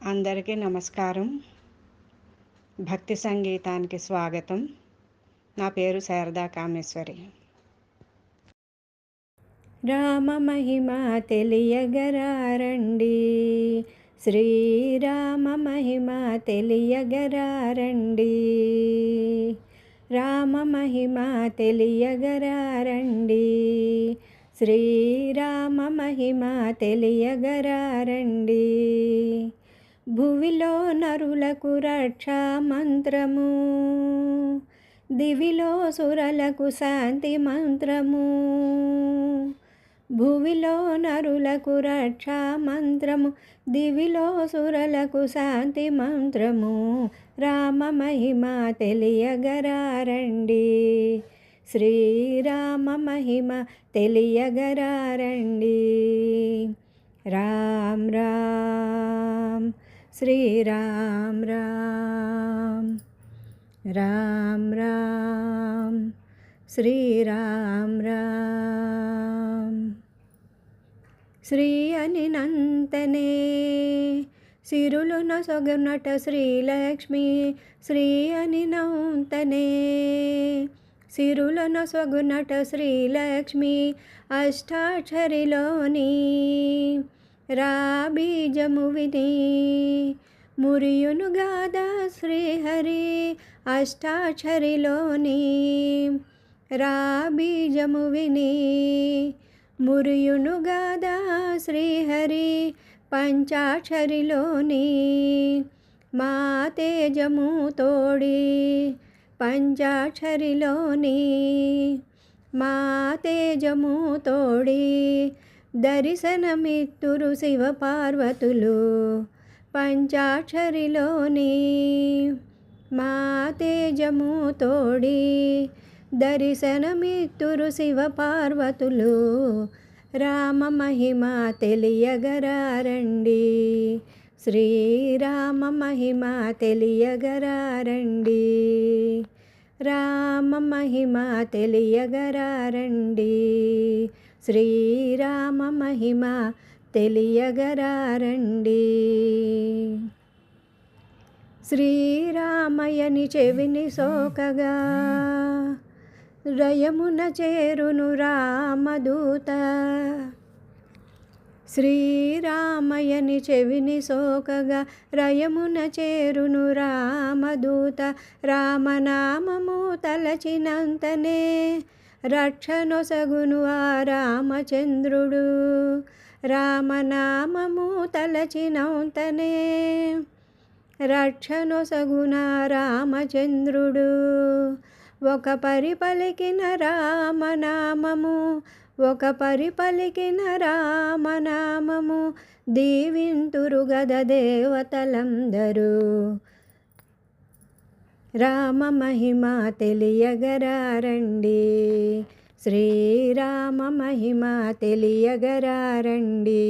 అందరికీ నమస్కారం. భక్తి సంగీతానికి స్వాగతం. నా పేరు శారదా కామేశ్వరి. రామ మహిమ తెలియగరారండి, శ్రీరామ మహిమ తెలియగరారండి. రామ మహిమ తెలియగరారండి, శ్రీరామ మహిమ తెలియగరారండి. భువిలో నరులకు రక్షా మంత్రము, దివిలో సురలకు శాంతి మంత్రము. భువిలో నరులకు రక్షా మంత్రము, దివిలో సురలకు శాంతి మంత్రము. రామ మహిమ తెలియగరారండి, శ్రీరామ మహిమ తెలియగరారండి. రామ్ రామ్ శ్రీరామ్ రామ్, రామ్ రామ్ శ్రీరామ్ రామ్. శ్రీ అనినంతనే సిరులు నొసగునట శ్రీలక్ష్మి, శ్రీ అనినంతనే సిరులు నొసగునట శ్రీలక్ష్మి. అష్టాక్షరిలోని రాబీజము విని మురియును గాదా శ్రీహరి. అష్టాక్షరిలోని రాబీజము విని మురియును గాదా శ్రీహరి. పంచాక్షరిలోని మా తేజము తోడి, పంచాక్షరిలోని మా తేజము తోడి. దర్శనమిత్తురు శివ పార్వతులు పంచాక్షరిలోని మా తేజము తోడి. దర్శనమిత్తురు శివ పార్వతులు. రామ మహిమ తెలియగరారండి, శ్రీరామ మహిమ తెలియగరారండి. రామ మహిమ తెలియగరారండి, శ్రీరామ మహిమ తెలియగరారండి. శ్రీరామయని చెవిని సోకగా రయమున చేరును రామదూత. శ్రీరామయని చెవిని సోకగా రయమున చేరును రామదూత. రామనామము తలచినంతనే రక్షణొసగును ఆ రామచంద్రుడు. రామనామము తలచినంతనే రక్షణొసగున రామచంద్రుడు. ఒక పరి పలికిన రామనామము, ఒక పరి పలికిన రామనామము. దీవింతురు గద దేవతలందరూ. రామ మహిమ తెలియగరారండి, శ్రీరామ మహిమ తెలియగరారండి.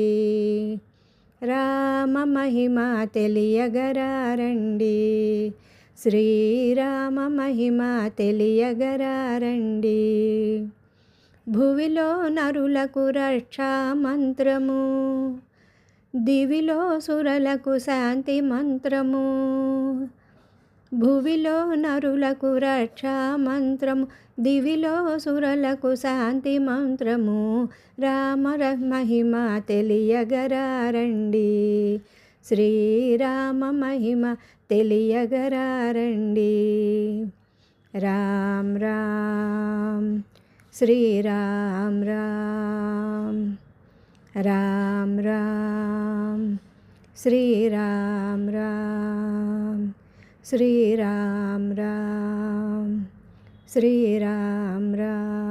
రామ మహిమ తెలియగరారండి, శ్రీరామ మహిమ తెలియగరారండి. భువిలో నరులకు రక్షా మంత్రము, దివిలో సురలకు శాంతి మంత్రము. భువిలో నరులకు రక్షా మంత్రము, దివిలో సురలకు శాంతి మంత్రము. రామ మహిమ తెలియగరారండి, శ్రీరామ మహిమ తెలియగరారండి. రామ్ రామ్ శ్రీరామ్ రామ్, రామ్ రామ్ శ్రీరామ్ రామ్, శ్రీరామ్ రామ్ శ్రీరామ్ రామ్.